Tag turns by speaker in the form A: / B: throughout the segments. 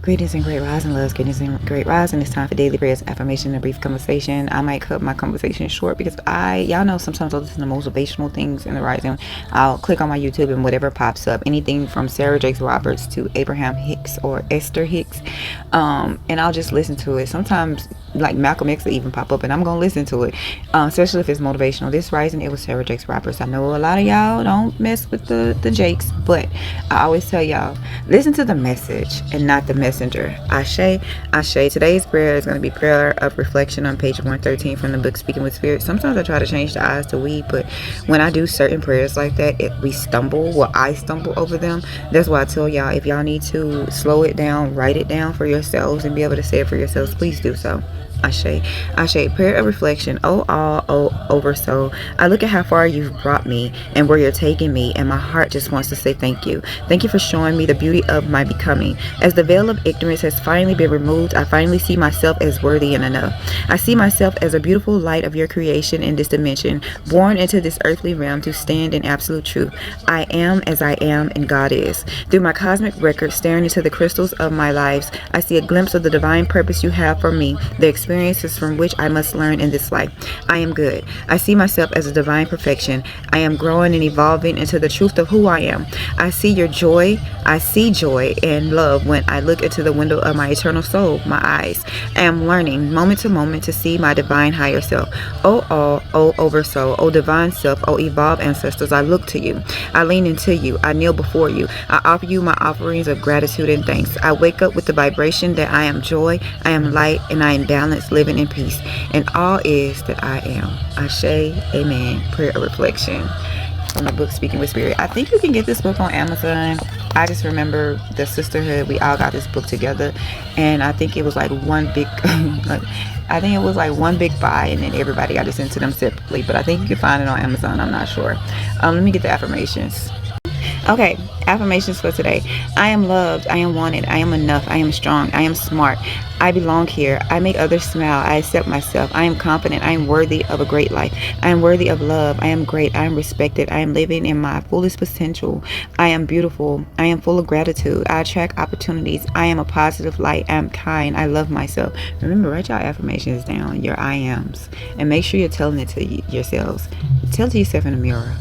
A: Greetings and great rising, loves. Greetings and great rising. It's time for daily prayers, affirmation, and a brief conversation. I might cut my conversation short because y'all know sometimes I'll listen to motivational things in the rising. I'll click on my YouTube and whatever pops up, anything from Sarah Jakes Roberts to Abraham Hicks or Esther Hicks, and I'll just listen to it. Sometimes like Malcolm X will even pop up and I'm gonna listen to it, especially if it's motivational. This rising, it was Sarah Jakes Roberts. I know a lot of y'all don't mess with the Jakes, but I always tell y'all, listen to the message and not the messenger. Ashe, Ashe. Today's prayer is going to be prayer of reflection on page 113 from the book Speaking with Spirit. Sometimes I try to change the eyes to we, but when I do certain prayers like that, I stumble over them. That's why I tell y'all, if y'all need to slow it down, write it down for yourselves and be able to say it for yourselves, please do so. Ashe, Ashe. Prayer of reflection. Oh, all, oh, over soul. I look at how far you've brought me and where you're taking me, and my heart just wants to say thank you. Thank you for showing me the beauty of my becoming. As the veil of ignorance has finally been removed, I finally see myself as worthy and enough. I see myself as a beautiful light of your creation in this dimension, born into this earthly realm to stand in absolute truth. I am as I am and God is. Through my cosmic record, staring into the crystals of my lives, I see a glimpse of the divine purpose you have for me, the experiences from which I must learn in this life. I am good. I see myself as a divine perfection. I am growing and evolving into the truth of who I am. I see your joy. I see joy and love when I look into the window of my eternal soul, my eyes. I am learning moment to moment to see my divine higher self. Oh all, oh over soul, oh divine self, oh evolved ancestors, I look to you. I lean into you. I kneel before you. I offer you my offerings of gratitude and thanks. I wake up with the vibration that I am joy, I am light, and I am balance, living in peace, and all is that I am. Ashe, amen. Prayer of reflection from the book Speaking with Spirit. I think you can get this book on Amazon. I just remember the sisterhood, we all got this book together, and I think it was like one big one big buy, and then everybody got to send to them separately, but I think you can find it on Amazon. I'm not sure. Let me get the affirmations. Okay, affirmations for today. I am loved. I am wanted. I am enough. I am strong. I am smart. I belong here. I make others smile. I accept myself. I am confident. I am worthy of a great life. I am worthy of love. I am great. I am respected. I am living in my fullest potential. I am beautiful. I am full of gratitude. I attract opportunities. I am a positive light. I am kind. I love myself. Remember, write your affirmations down, your I ams, and make sure you're telling it to yourselves. Tell it to yourself in the mirror.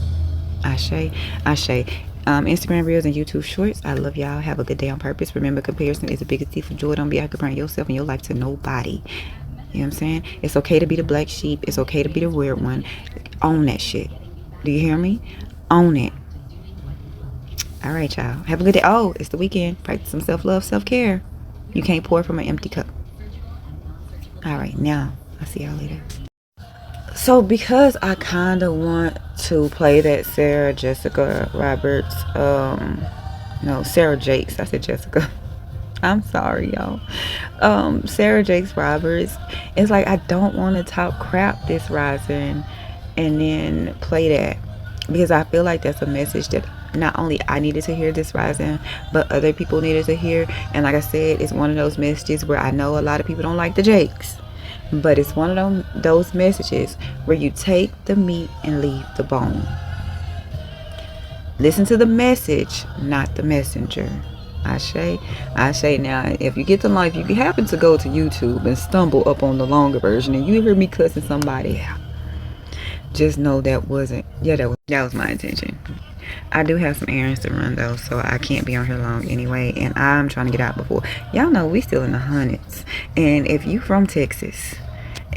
A: Ashe, Ashe. Instagram Reels and YouTube Shorts. I love y'all. Have a good day on purpose. Remember, comparison is the biggest thief of joy. Don't be out comparing yourself and your life to nobody. You know what I'm saying? It's okay to be the black sheep. It's okay to be the weird one. Own that shit. Do you hear me? Own it. All right, y'all. Have a good day. Oh, it's the weekend. Practice some self-love, self-care. You can't pour from an empty cup. All right, now I'll see y'all later. So because I kind of want to play that Sarah Jessica Roberts, no, Sarah Jakes, I said Jessica. I'm sorry, y'all. Sarah Jakes Roberts, it's like I don't want to talk crap this rising and then play that, because I feel like that's a message that not only I needed to hear this rising, but other people needed to hear. And like I said, it's one of those messages where I know a lot of people don't like the Jakes, but it's one of those messages where you take the meat and leave the bone. Listen to the message, not the messenger. Ashe, Ashe. Now, if you get to life, if you happen to go to YouTube and stumble up on the longer version and you hear me cussing somebody out, just know that wasn't, that was my intention. I do have some errands to run though, so I can't be on here long anyway, and I'm trying to get out before y'all know we still in the hundreds. And if you from Texas,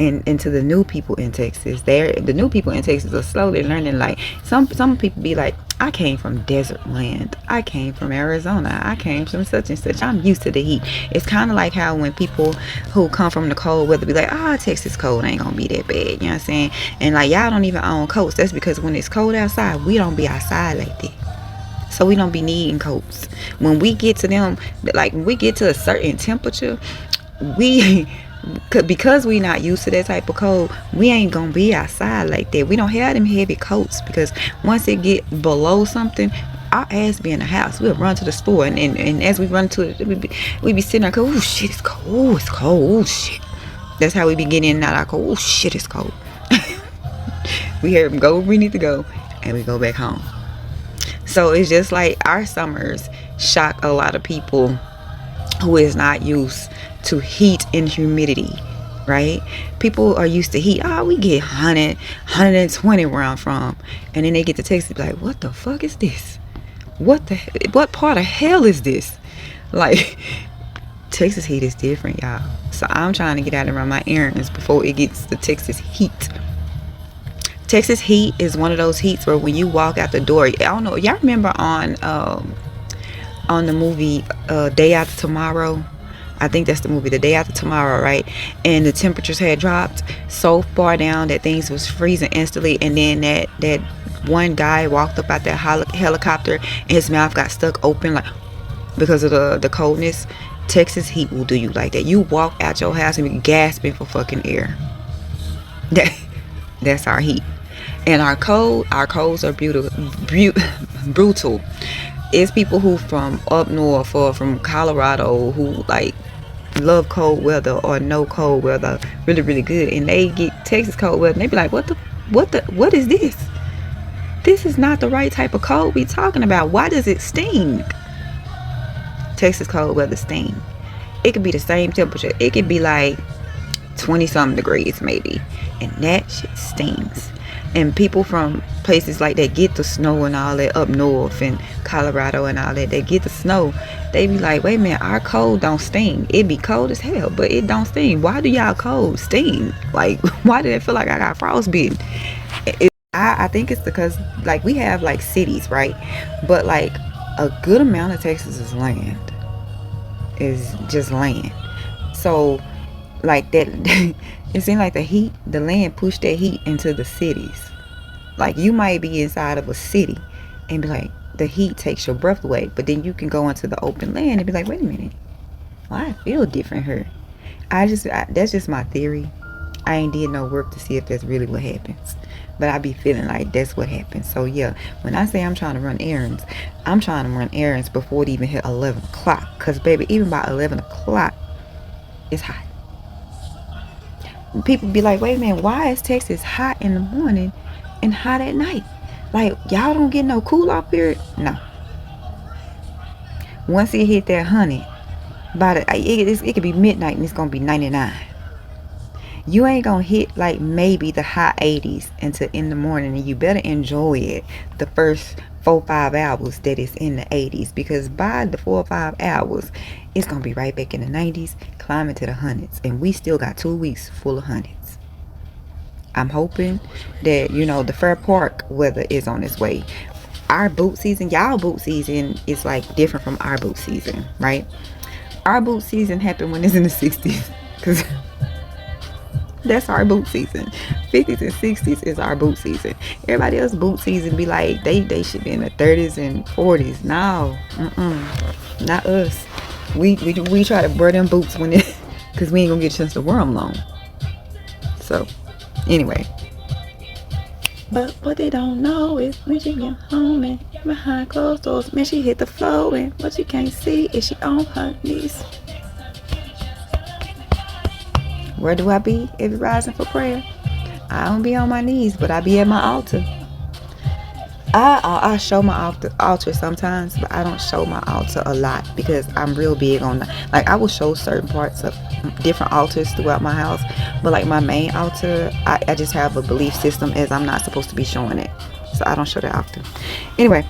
A: and to the new people in Texas, the new people in Texas are slowly learning. Like some people be like, I came from desert land, I came from Arizona, I came from such and such, I'm used to the heat. It's kind of like how when people who come from the cold weather be like, Texas cold ain't gonna be that bad, you know what I'm saying? And like, y'all don't even own coats. That's because when it's cold outside, we don't be outside like that, so we don't be needing coats. When we get to them, like when we get to a certain temperature, because we not used to that type of cold, we ain't gonna be outside like that. We don't have them heavy coats, because once it get below something, our ass be in the house. We'll run to the store, and as we run to it, we be sitting there go, oh shit, it's cold, it's cold, oh shit. That's how we be getting in and out our cold. Oh shit, it's cold. We hear them go where we need to go, and we go back home. So it's just like our summers shock a lot of people who is not used to heat and humidity, right? People are used to heat. We get 120 where I'm from. And then they get to Texas, be like, what the fuck is this? What part of hell is this? Like, Texas heat is different, y'all. So I'm trying to get out and run my errands before it gets to Texas heat. Texas heat is one of those heats where when you walk out the door, I don't know, y'all remember on the movie Day After Tomorrow? I think that's the movie, The Day After Tomorrow, right? And the temperatures had dropped so far down that things was freezing instantly, and then that one guy walked up out that helicopter and his mouth got stuck open, like, because of the coldness. Texas heat will do you like that. You walk out your house and be gasping for fucking air. That's our heat. And our colds are brutal. It's people who from up north or from Colorado who like love cold weather or know cold weather really, really good, and they get Texas cold weather and they be like, what is this? This is not the right type of cold we talking about. Why does it sting? Texas cold weather sting. It could be the same temperature. It could be like 20 something degrees maybe, and that shit stings. And people from places like that get the snow and all that up north and Colorado and all that, they get the snow. They be like, wait a minute, our cold don't sting. It be cold as hell, but it don't sting. Why do y'all cold sting? Like, why did it feel like I got frostbitten? I think it's because, like, we have, like, cities, right? But, like, a good amount of Texas is land. Is just land. So, like, that, it seems like the land pushed that heat into the cities. Like, you might be inside of a city and be like, the heat takes your breath away. But then you can go into the open land and be like, wait a minute. Well, I feel different here. That's just my theory. I ain't did no work to see if that's really what happens. But I be feeling like that's what happens. So yeah, when I say I'm trying to run errands, I'm trying to run errands before it even hit 11 o'clock. Because baby, even by 11 o'clock, it's hot. People be like, wait a minute, why is Texas hot in the morning and hot at night? Like, y'all don't get no cool off period? No. Once it hit that 100, it could be midnight and it's gonna be 99. You ain't gonna hit like maybe the high 80s until in the morning, and you better enjoy it the first 4-5 hours that it's in the 80s, because by the 4 or 5 hours it's gonna be right back in the 90s, climbing to the hundreds, and we still got 2 weeks full of hundreds. I'm hoping that, you know, the Fair Park weather is on its way. Our boot season, y'all boot season is like different from our boot season, right? Our boot season happened when it's in the 60s, because that's our boot season. 50s and 60s is our boot season. Everybody else boot season be like, they should be in the 30s and 40s. No, not us. We try to wear them boots when it, because we ain't gonna get a chance to wear them long. So anyway, but what they don't know is when she get home and behind closed doors, man, she hit the floor, and what you can't see is she on her knees. Where do I be every rising for prayer? I don't be on my knees, but I be at my altar. I show my altar sometimes, but I don't show my altar a lot because I'm real big on that. Like, I will show certain parts of different altars throughout my house, but like my main altar, I just have a belief system as I'm not supposed to be showing it, so I don't show that often. Anyway,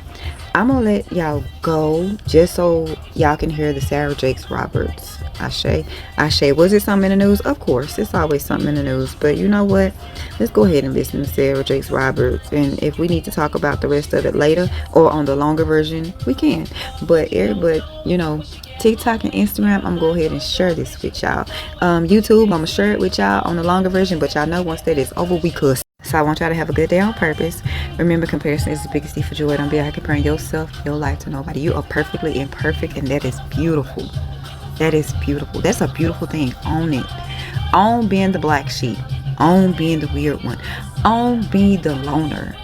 A: I'm gonna let y'all go just so y'all can hear the Sarah Jakes Roberts. Ashe. Was it something in the news? Of course, it's always something in the news. But you know what? Let's go ahead and listen to Sarah Jakes Roberts. And if we need to talk about the rest of it later or on the longer version, we can. But you know, TikTok and Instagram, I'm gonna go ahead and share this with y'all. YouTube, I'm gonna share it with y'all on the longer version. But y'all know once that is over, we cuss. So I want y'all to have a good day on purpose. Remember, comparison is the biggest thief for joy. Don't be out comparing yourself, your life to nobody. You are perfectly imperfect, and that is beautiful. That is beautiful. That's a beautiful thing. Own it. Own being the black sheep. Own being the weird one. Own being the loner.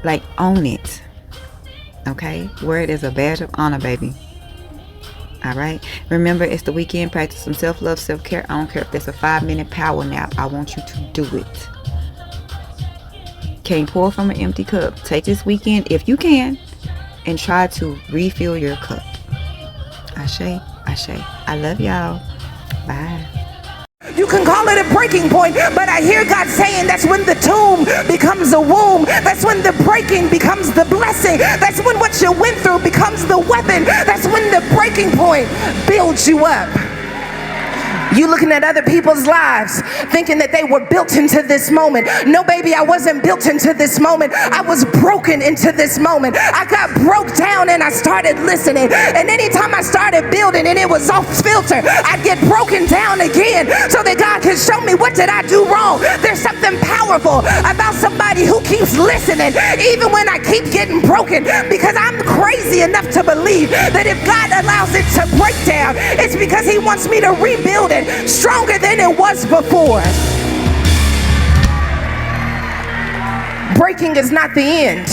A: Like, own it. Okay? Wear it as a badge of honor, baby. Alright? Remember, it's the weekend. Practice some self-love, self-care. I don't care if that's a 5-minute power nap. I want you to do it. Can't pour from an empty cup. Take this weekend, if you can, and try to refill your cup. Ashe, ashe. I love y'all. Bye.
B: You can call it a breaking point, but I hear God saying that's when the tomb becomes a womb. That's when the breaking becomes the blessing. That's when what you went through becomes the weapon. That's when the breaking point builds you up. You looking at other people's lives thinking that they were built into this moment. No, baby, I wasn't built into this moment. I was broken into this moment. I got broke down and I started listening. And anytime I started building and it was off filter, I'd get broken down again so that God can show me what did I do wrong. There's something powerful about somebody who keeps listening even when I keep getting broken, because I'm crazy enough to believe that if God allows it to break down, it's because he wants me to rebuild it stronger than it was before. Breaking is not the end.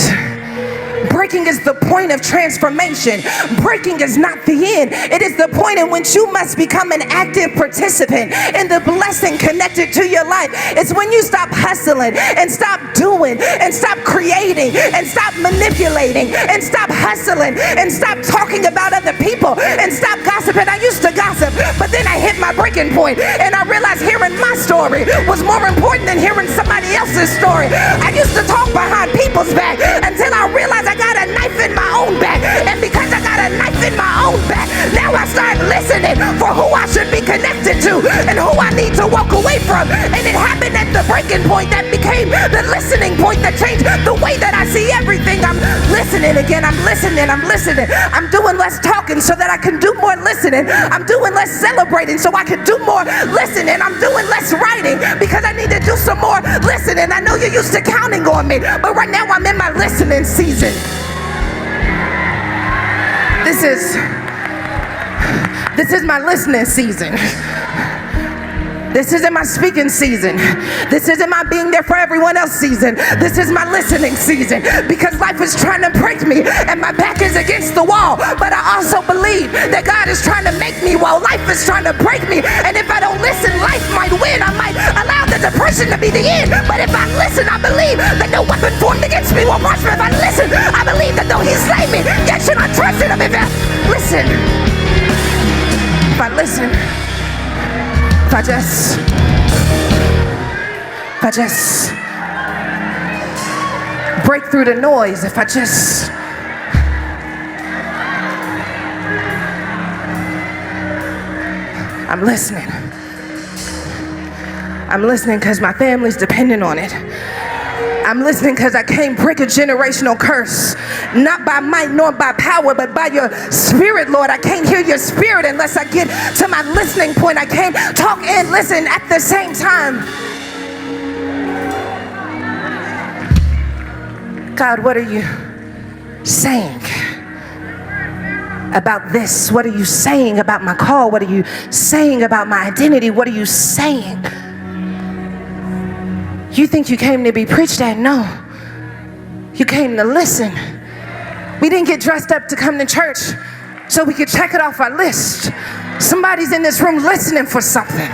B: Breaking is the point of transformation. Breaking is not the end. It is the point in which you must become an active participant in the blessing connected to your life. It's when you stop hustling and stop doing and stop creating and stop manipulating and stop hustling and stop talking about other people and stop gossiping. I used to gossip, but then I hit my breaking point and I realized hearing my story was more important than hearing somebody else's story. I used to talk behind people's back until I realized I got a knife in my own back. And because I got a knife in my own back, now I start listening for who I should be connected to and who I need to walk away from. And it happened at the breaking point that became the listening point that changed the way that I see everything. I'm listening again. I'm listening. I'm listening. I'm doing less talking so that I can do more listening. I'm doing less celebrating so I can do more listening. I'm doing less writing because I need to do some more listening. I know you're used to counting on me, but right now I'm in my listening season. This is my listening season. This isn't my speaking season. This isn't my being there for everyone else season. This is my listening season, because life is trying to break me and my back is against the wall. But I also believe that God is trying to make me while life is trying to break me. And if I don't listen, life might win. I might allow the depression to be the end. But if I listen, I believe that no weapon formed against me will prosper. If I listen, I believe that though he slay me, yet should I trust in him. If I listen, if I listen, if I just break through the noise, if I just I'm listening. I'm listening because my family's dependent on it. I'm listening because I can't break a generational curse, not by might nor by power, but by your spirit, Lord. I can't hear your spirit unless I get to my listening point. I can't talk and listen at the same time. God, what are you saying about this? What are you saying about my call? What are you saying about my identity? What are you saying? You think you came to be preached at? No. You came to listen. We didn't get dressed up to come to church so we could check it off our list. Somebody's in this room listening for something.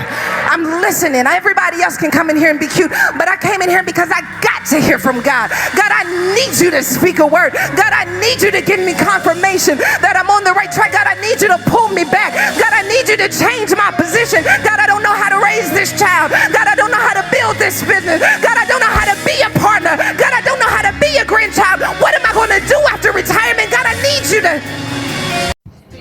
B: I'm listening. Everybody else can come in here and be cute, but I came in here because I got to hear from God. God, I need you to speak a word. God, I need you to give me confirmation that I'm on the right track. God, I need you to pull me back. God, I need you to change my position. God, I don't know how to raise this child. God, I don't know how to build this business. God, I don't know how to be a partner. God, I don't know how to be a grandchild. What am I going to do after retirement? God, I need you to...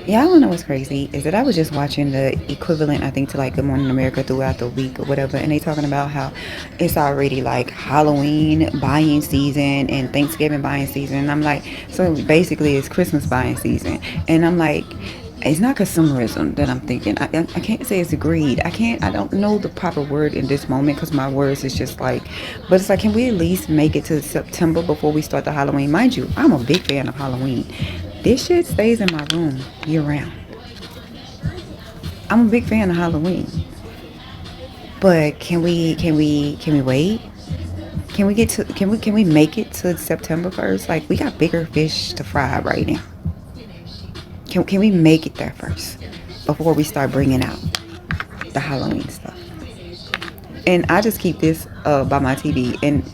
A: Y'all wanna know what's crazy is that I was just watching the equivalent, I think, to like Good Morning America throughout the week or whatever, and they talking about how it's already like Halloween buying season and Thanksgiving buying season. And I'm like, so basically it's Christmas buying season. And I'm like, it's not consumerism that I'm thinking. I can't say it's greed. I don't know the proper word in this moment because my words is just like, but it's like, can we at least make it to September before we start the Halloween? Mind you, I'm a big fan of Halloween. This shit stays in my room year round. I'm a big fan of Halloween. But can we wait? Can we make it to September 1st? Like, we got bigger fish to fry right now. Can we make it there first before we start bringing out the Halloween stuff? And I just keep this by my TV. And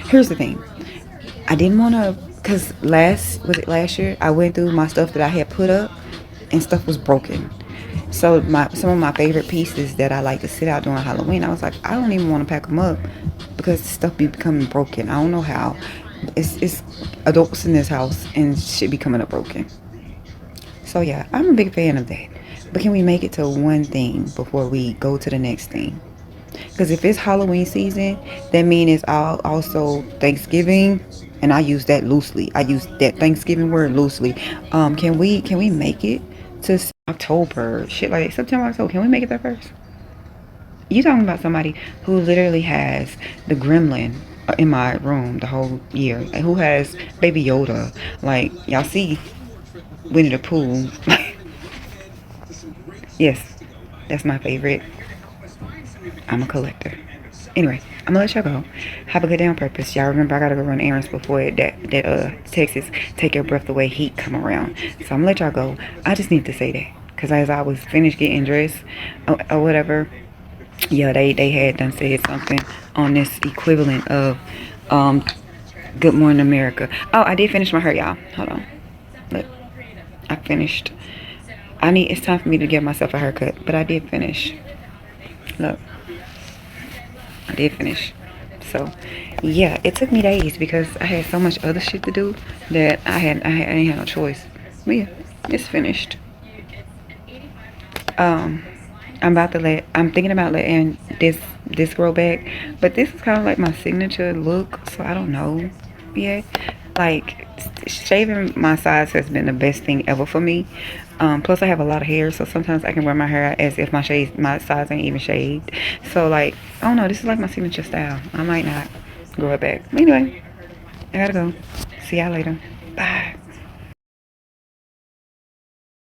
A: here's the thing. I didn't want to, because last year I went through my stuff that I had put up and stuff was broken. So some of my favorite pieces that I like to sit out during Halloween, I was like, I don't even want to pack them up because stuff be becoming broken. I don't know how. It's adults in this house and shit be coming up broken. So yeah, I'm a big fan of that. But can we make it to one thing before we go to the next thing? Because if it's Halloween season, that means it's also Thanksgiving, and I use that loosely. I use that Thanksgiving word loosely. Can we make it to October? Shit like September, October. Can we make it there first? You talking about somebody who literally has the gremlin in my room the whole year, who has Baby Yoda. Like y'all see Winnie the Pooh. Yes, that's my favorite. I'm a collector. Anyway, I'm gonna let y'all go. Have a good day on purpose. Y'all remember I gotta go run errands before that Texas take your breath away heat come around. So I'm gonna let y'all go. I just need to say that because as I was finished getting dressed or whatever, yeah, they had done said something on this equivalent of um Good Morning America. Oh, I did finish my hair, y'all. Hold on. Look, I finished. It's time for me to give myself a haircut, but I did finish. Look, I did finish. So, yeah, it took me days because I had so much other shit to do that I didn't have no choice. But yeah, it's finished. Um, I'm thinking about letting this grow back, but this is kind of like my signature look, so I don't know yet. Like shaving my sides has been the best thing ever for me. Plus I have a lot of hair, so sometimes I can wear my hair out as if my sides ain't even shaved. So like, I don't know, this is like my signature style. I might not grow it back. Anyway, I gotta go. See y'all later.